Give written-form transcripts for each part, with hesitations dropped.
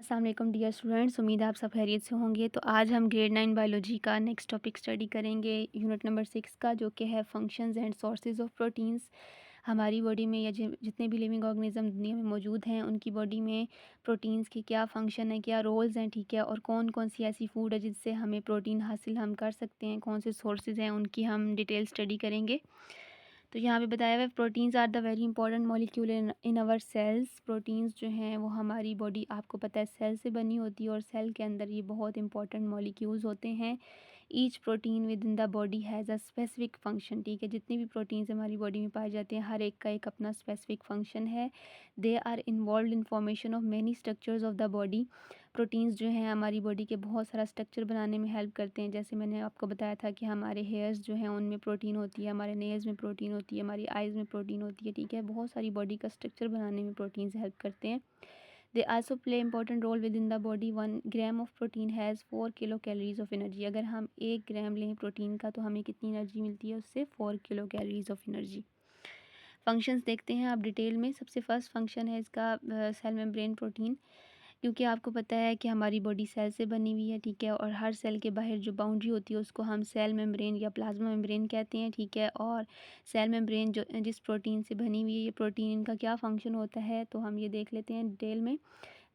अस्सलाम वालेकुम dear students, उम्मीद है आप सब खैरियत से होंगे। तो आज हम ग्रेड 9 बायोलॉजी का नेक्स्ट टॉपिक स्टडी करेंगे, यूनिट नंबर 6 का, जो कि है functions and sources of proteins. हमारी बॉडी में या जितने भी लिविंग ऑर्गेनिज्म दुनिया में मौजूद हैं, उनकी बॉडी में प्रोटीन्स के क्या फंक्शन है, क्या रोल्स हैं, ठीक है, और कौन कौन सी ऐसी फूड है जिससे हमें प्रोटीन हासिल हम कर सकते हैं, कौन से सोर्सेज हैं, उनकी हम डिटेल स्टडी करेंगे। तो यहाँ पे बताया हुआ है, proteins are the very important molecule in our cells. Proteins जो हैं वो हमारी बॉडी, आपको पता है, सेल से बनी होती है, और सेल के अंदर ये बहुत इंपॉर्टेंट मॉलिक्यूल्स होते हैं। Each protein with in the body has a specific function, ठीक है। जितने भी प्रोटीन्स हमारी बॉडी में पाए जाते हैं, हर एक का एक अपना स्पेसिफिक फंक्शन है। They are involve in formation of many structures of the body. Proteins जो हैं हमारी बॉडी के बहुत सारा स्ट्रक्चर बनाने में हेल्प करते हैं। जैसे मैंने आपको बताया था कि हमारे हेयर्स जो हैं उनमें प्रोटीन होती है, हमारे नेल्स में प्रोटीन होती है, हमारी आइज़ में प्रोटीन होती है, ठीक है। बहुत सारी बॉडी का स्ट्रक्चर बनाने में प्रोटीन्स हेल्प करते हैं। They also play important role with in the body. 1 gram of protein has 4 kilo calories of energy. अगर हम 1 ग्राम लें प्रोटीन का तो हमें कितनी एनर्जी मिलती है उससे? 4 kilo calories of energy. Functions देखते हैं आप डिटेल में। सबसे फर्स्ट फंक्शन है इसका सेल मेम्ब्रेन प्रोटीन। क्योंकि आपको पता है कि हमारी बॉडी सेल से बनी हुई है, ठीक है, और हर सेल के बाहर जो बाउंड्री होती है उसको हम सेल मेम्ब्रेन या प्लाज्मा मेम्ब्रेन कहते हैं, ठीक है। और सेल मेम्ब्रेन जो जिस प्रोटीन से बनी हुई है, ये प्रोटीन, इनका क्या फंक्शन होता है तो हम ये देख लेते हैं डिटेल में।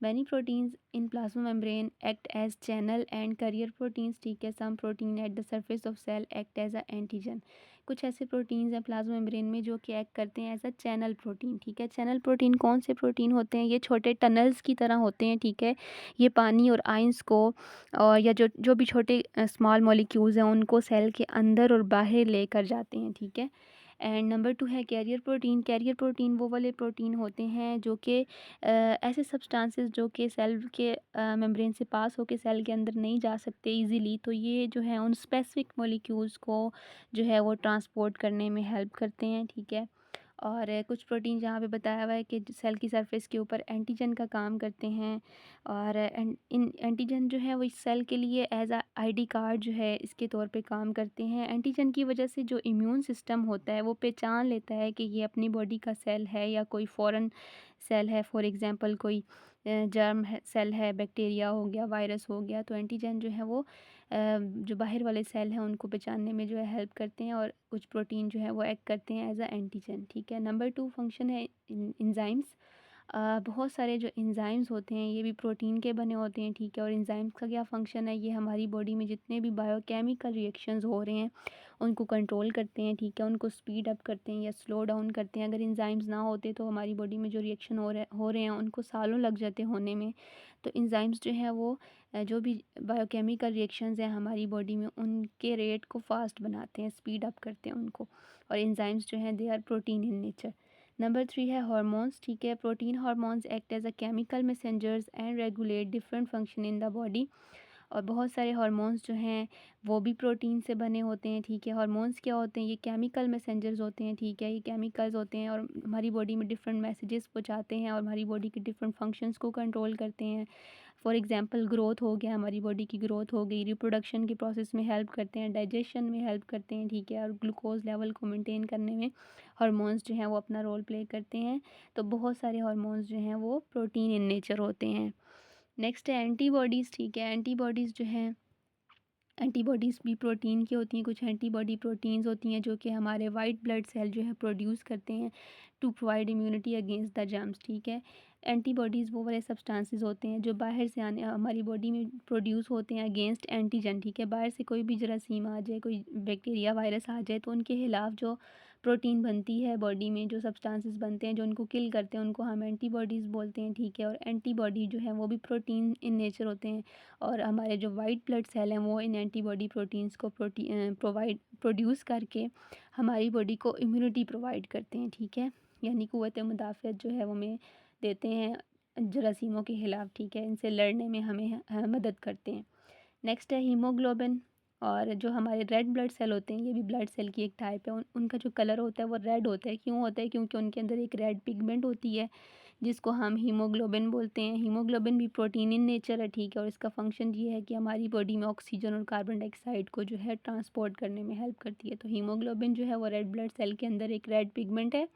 Many proteins in plasma membrane act as channel and carrier proteins, ठीक है। Some protein at the surface of cell act as a antigen। कुछ ऐसे प्रोटीन्स हैं प्लाज्मा मेम्ब्रेन में जो कि एक्ट करते हैं एज अ चैनल प्रोटीन, ठीक है। चैनल प्रोटीन कौन से प्रोटीन होते हैं? ये छोटे टनल्स की तरह होते हैं, ठीक है। ये पानी और आयंस को और या जो जो भी छोटे स्मॉल मॉलिक्यूल्स हैं उनको सेल के अंदर और बाहर लेकर जाते हैं, ठीक है। एंड नंबर 2 है कैरियर प्रोटीन। कैरियर प्रोटीन वो वाले प्रोटीन होते हैं जो कि ऐसे सब्सटेंसेस जो कि सेल के मेम्ब्रेन से पास होकर सेल के अंदर नहीं जा सकते इजीली, तो ये जो है उन स्पेसिफिक मॉलिक्यूल्स को जो है वो ट्रांसपोर्ट करने में हेल्प करते हैं, ठीक है। और कुछ प्रोटीन जहाँ पे बताया हुआ है कि सेल की सरफेस के ऊपर एंटीजन का काम करते हैं। और इन एंटीजन जो है वो इस सेल के लिए एज आ आईडी कार्ड जो है इसके तौर पे काम करते हैं। एंटीजन की वजह से जो इम्यून सिस्टम होता है वो पहचान लेता है कि ये अपनी बॉडी का सेल है या कोई फॉरेन सेल है। फॉर एग्जांपल कोई जर्म है, सेल है, बैक्टीरिया हो गया, वायरस हो गया, तो एंटीजन जो है वो जो बाहर वाले सेल हैं उनको पहचानने में जो है हेल्प करते हैं। और कुछ प्रोटीन जो है वो एक्ट करते हैं एज अ एंटीजन, ठीक है। नंबर 2 फंक्शन है इंजाइम्स। बहुत सारे जो एंजाइम्स होते हैं ये भी प्रोटीन के बने होते हैं, ठीक है। और एंजाइम्स का क्या फ़ंक्शन है? ये हमारी बॉडी में जितने भी बायोकेमिकल रिएक्शंस हो रहे हैं उनको कंट्रोल करते हैं, ठीक है। उनको स्पीड अप करते हैं या स्लो डाउन करते हैं। अगर एंजाइम्स ना होते तो हमारी बॉडी में जो रिएक्शन हो रहे हैं उनको सालों लग जाते होने में। तो एंजाइम्स जो हैं वो जो भी बायोकेमिकल रिएक्शंस हैं हमारी बॉडी में उनके रेट को फास्ट बनाते हैं, स्पीड अप करते हैं उनको। और एंजाइम्स जो हैं they are protein in nature. Number 3 है हार्मोन्स, ठीक है। Protein hormones act as a chemical messengers and regulate different function in the body. और बहुत सारे हार्मोन्स जो हैं वो भी प्रोटीन से बने होते हैं, ठीक है। हार्मोन्स क्या होते हैं? ये केमिकल मैसेंजर्स होते हैं, ठीक है। ये केमिकल्स होते हैं और हमारी बॉडी में डिफरेंट मैसेजेस पहुंचाते हैं और हमारी बॉडी के डिफरेंट फंक्शंस को कंट्रोल करते हैं। फॉर एग्जांपल ग्रोथ हो गया, हमारी बॉडी की ग्रोथ हो गई, रिप्रोडक्शन के प्रोसेस में हेल्प करते हैं, डाइजेशन में हेल्प करते हैं, ठीक है। और ग्लूकोज लेवल को मेंटेन करने में हार्मोन्स जो हैं वो अपना रोल प्ले करते हैं। तो बहुत सारे हार्मोन्स जो हैं वो प्रोटीन इन नेचर होते हैं। नेक्स्ट है एंटीबॉडीज़, ठीक है। एंटीबॉडीज़ जो हैं, एंटीबॉडीज़ भी प्रोटीन की होती हैं। कुछ एंटीबॉडी प्रोटीन्स होती हैं जो कि हमारे वाइट ब्लड सेल जो है प्रोड्यूस करते हैं to provide immunity against the germs, ठीक है। एंटीबॉडीज़ वो वाले सब्सटेंसेस होते हैं जो बाहर से आने हमारी बॉडी में प्रोड्यूस होते हैं अगेंस्ट एंटीजन, ठीक है। बाहर से कोई भी जरासीम आ जाए, कोई बैक्टीरिया वायरस आ जाए, तो उनके खिलाफ जो प्रोटीन बनती है बॉडी में, जो सब्सटेंसेस बनते हैं जो उनको किल करते हैं, उनको हम एंटीबॉडीज़ बोलते हैं, ठीक है। और एंटीबॉडी जो है वो भी प्रोटीन इन नेचर होते हैं। और हमारे जो वाइट ब्लड सेल हैं वो इन एंटीबॉडी प्रोटीन्स को प्रोड्यूस करके हमारी बॉडी को इम्यूनिटी प्रोवाइड करते हैं, ठीक है। यानी क़ुव्वत मुदाफ़अत जो है वो हमें देते हैं जरासीमों के ख़िलाफ़, ठीक है। इनसे लड़ने में हमें मदद करते हैं। नेक्स्ट है हीमोग्लोबिन। और जो हमारे रेड ब्लड सेल होते हैं ये भी ब्लड सेल की एक टाइप है। उनका जो कलर होता है वो रेड होता है। क्यों होता है? क्योंकि उनके अंदर एक रेड पिगमेंट होती है जिसको हम हीमोग्लोबिन बोलते हैं। हीमोग्लोबिन भी प्रोटीन इन नेचर है, ठीक है। और इसका फंक्शन ये है कि हमारी बॉडी में ऑक्सीजन और कार्बन डाइऑक्साइड को जो है ट्रांसपोर्ट करने में हेल्प करती है। तो हीमोग्लोबिन जो है वो रेड ब्लड सेल के अंदर एक रेड पिगमेंट है।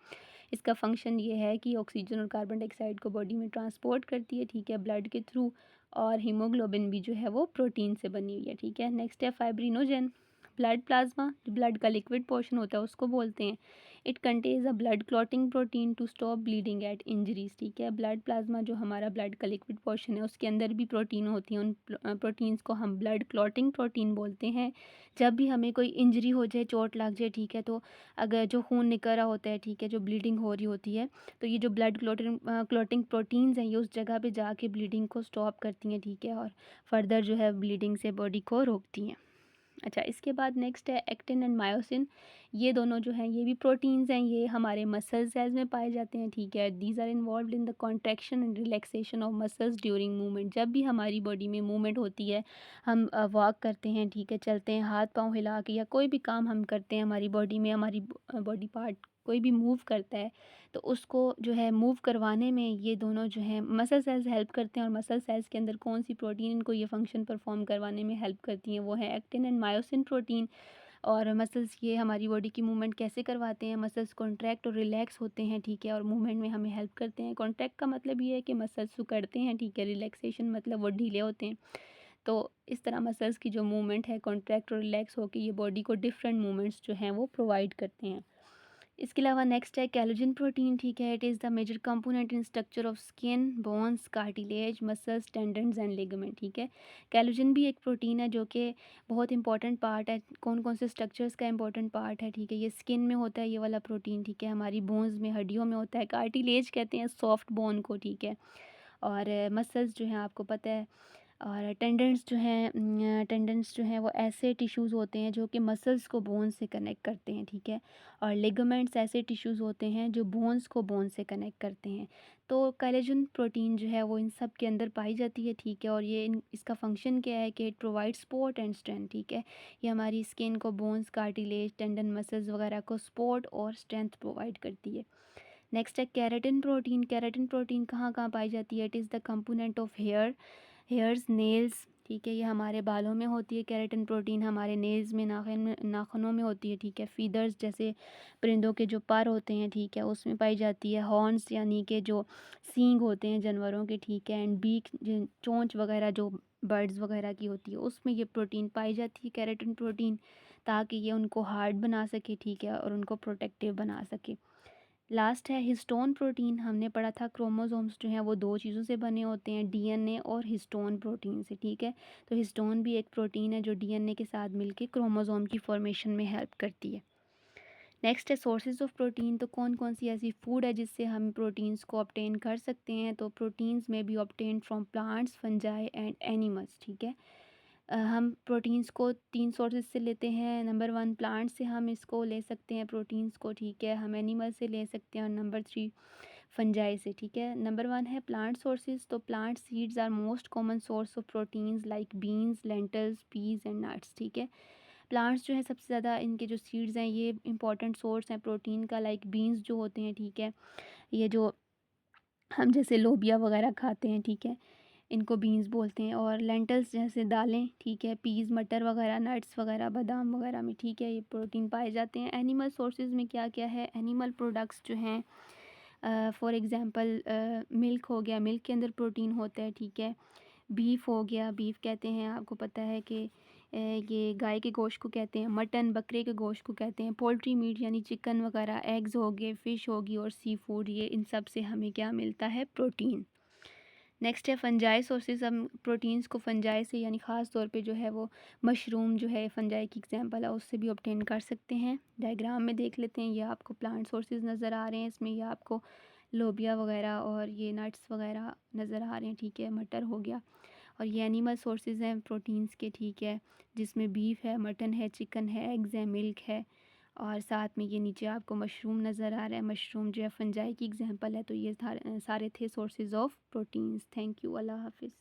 इसका फंक्शन ये है कि ऑक्सीजन और कार्बन डाइऑक्साइड को बॉडी में ट्रांसपोर्ट करती है, ठीक है, ब्लड के थ्रू। और हीमोग्लोबिन भी जो है वो प्रोटीन से बनी हुई है, ठीक है। नेक्स्ट है फाइब्रिनोजन। ब्लड प्लाज्मा, जो ब्लड का लिक्विड पोर्शन होता है उसको बोलते हैं। It contains a blood clotting protein to stop bleeding at injuries, ठीक है। ब्लड प्लाज्मा जो हमारा ब्लड का लिक्विड पोर्शन है उसके अंदर भी प्रोटीन होती हैं। उन प्रोटीन्स को हम ब्लड क्लॉटिंग प्रोटीन बोलते हैं। जब भी हमें कोई इंजरी हो जाए, चोट लग जाए, ठीक है, तो अगर जो खून निकल रहा होता है, ठीक है, जो ब्लीडिंग हो रही होती है, तो ये जो ब्लड क्लॉटिंग प्रोटीन्स हैं ये उस जगह पे जाके ब्लीडिंग को स्टॉप करती हैं, ठीक है, और फर्दर जो है ब्लीडिंग से बॉडी को रोकती हैं। अच्छा, इसके बाद नेक्स्ट है एक्टिन एंड मायोसिन। ये दोनों जो हैं ये भी प्रोटीन्स हैं, ये हमारे मसल सेल्स में पाए जाते हैं, ठीक है। These are involved in the contraction and relaxation of muscles during movement. जब भी हमारी बॉडी में मूवमेंट होती है, हम वॉक करते हैं, ठीक है, चलते हैं, हाथ पाँव हिला के, या कोई भी काम हम करते हैं हमारी बॉडी में, हमारी बॉडी पार्ट कोई भी मूव करता है, तो उसको जो है मूव करवाने में ये दोनों जो हैं मसल सेल्स हेल्प करते हैं। और मसल सेल्स के अंदर कौन सी प्रोटीन इनको ये फंक्शन परफॉर्म करवाने में हेल्प करती हैं, वो है एक्टिन एंड मायोसिन प्रोटीन। और मसल्स ये हमारी बॉडी की मूवमेंट कैसे करवाते हैं, मसल्स कॉन्ट्रैक्ट और रिलैक्स होते हैं, ठीक है, और मूवमेंट में हमें हेल्प करते हैं। कॉन्ट्रैक्ट का मतलब ये है कि मसल्स सिकुड़ते हैं, ठीक है, रिलैक्सेशन मतलब वो ढीले होते हैं। तो इस तरह मसल्स की जो मूवमेंट है कॉन्ट्रैक्ट और रिलैक्स होकर ये बॉडी को डिफरेंट मूवमेंट्स जो हैं वो प्रोवाइड करते हैं। इसके अलावा नेक्स्ट है कोलेजन प्रोटीन, ठीक है। It is the major component in structure of skin, bones, cartilage, muscles, tendons and ligament, ठीक है। कोलेजन भी एक प्रोटीन है जो कि बहुत इंपॉर्टेंट पार्ट है। कौन कौन से स्ट्रक्चर्स का इंपॉर्टेंट पार्ट है, ठीक है, ये स्किन में होता है ये वाला प्रोटीन, ठीक है, हमारी बोन्स में, हड्डियों में होता है। कार्टिलेज कहते हैं सॉफ्ट बोन को, ठीक है। और मसल्स जो हैं आपको पता है। और टेंडन्स जो हैं वो ऐसे टिश्यूज़ होते हैं जो कि मसल्स को बोन से कनेक्ट करते हैं, ठीक है। और लिगामेंट्स ऐसे टिश्यूज़ होते हैं जो बोन्स को बोन से कनेक्ट करते हैं। तो कोलेजन प्रोटीन जो है वो इन सब के अंदर पाई जाती है, ठीक है। और ये इसका फंक्शन क्या है कि it provide support and strength, ठीक है। ये हमारी स्किन को, बोन्स, कार्टिलेज, टेंडन, मसल्स वगैरह को सपोर्ट और स्ट्रेंथ प्रोवाइड करती है। नेक्स्ट है केराटिन प्रोटीन। केराटिन प्रोटीन कहाँ कहाँ पाई जाती है? It is the component of hairs, nails, ठीक है, ये हमारे बालों में होती है। केराटिन प्रोटीन हमारे नेल्स में, नाखूनों में होती है, ठीक है। फीदर्स जैसे परिंदों के जो पर होते हैं, ठीक है, उसमें पाई जाती है। हॉर्न्स यानी कि जो सींग होते हैं जानवरों के, ठीक है। एंड बीक, चोंच वगैरह जो बर्ड्स वगैरह की होती है, उसमें ये प्रोटीन पाई जाती है, केराटिन प्रोटीन, ताकि ये उनको हार्ड बना सके, ठीक है, और उनको प्रोटेक्टिव बना सके। लास्ट है हिस्टोन प्रोटीन। हमने पढ़ा था क्रोमोसोम्स जो हैं वो दो चीज़ों से बने होते हैं, डीएनए और हिस्टोन प्रोटीन से, ठीक है। तो हिस्टोन भी एक प्रोटीन है जो डीएनए के साथ मिलके क्रोमोसोम की फॉर्मेशन में हेल्प करती है। नेक्स्ट है सोर्सेज ऑफ प्रोटीन। तो कौन कौन सी ऐसी फूड है जिससे हम प्रोटीन्स को ऑब्टेन कर सकते हैं? तो प्रोटीन्स में B obtain from plants, fungi and animals, ठीक है। हम प्रोटीन्स को 3 सोर्सेज़ से लेते हैं। नंबर 1 प्लांट से हम इसको ले सकते हैं प्रोटीन्स को, ठीक है। हम एनिमल से ले सकते हैं। और नंबर 3 फंजाई से, ठीक है। नंबर 1 है प्लांट सोर्सेज़। तो plant seeds are most common source of proteins like beans, lentils, peas and nuts, ठीक है। प्लांट्स जो है सबसे ज़्यादा इनके जो सीड्स हैं ये इंपॉर्टेंट सोर्स हैं प्रोटीन का। लाइक बीन्स जो होते हैं, ठीक है, ये जो हम जैसे लोबिया वगैरह खाते हैं, ठीक है, इनको बीन्स बोलते हैं। और लेंटल्स जैसे दालें, ठीक है, पीज़, मटर वगैरह, नट्स वगैरह, बादाम वगैरह में, ठीक है, ये प्रोटीन पाए जाते हैं। एनिमल सोर्सेज में क्या क्या है? एनिमल प्रोडक्ट्स जो हैं, फॉर एग्ज़ाम्पल मिल्क हो गया, मिल्क के अंदर प्रोटीन होता है, ठीक है। बीफ हो गया, बीफ कहते हैं, आपको पता है कि ये गाय के गोश्त को कहते हैं। मटन, बकरे के गोश्त को कहते हैं। पोल्ट्री मीट यानी चिकन वगैरह, एग्स हो गए, फ़िश होगी, और सी फूड, ये इन सब से हमें क्या मिलता है? प्रोटीन। नेक्स्ट है फंजाई सोर्सेज। हम प्रोटीन्स को फंजाई से, यानी ख़ास तौर पे जो है वो मशरूम जो है फंजाई की एग्जांपल है, उससे भी ऑब्टेन कर सकते हैं। डायग्राम में देख लेते हैं, ये आपको प्लांट सोर्सेज नज़र आ रहे हैं, इसमें ये आपको लोबिया वगैरह और ये नट्स वगैरह नज़र आ रहे हैं, ठीक है, मटर हो गया। और ये एनिमल सोर्सेज हैं प्रोटीन्स के, ठीक है, जिसमें बीफ है, मटन है, चिकन है, एग्स है, मिल्क है। और साथ में ये नीचे आपको मशरूम नज़र आ रहा है। मशरूम जो है फंजाई की एग्जांपल है। तो ये सारे थे sources of proteins. Thank you. अल्लाह हाफिज़।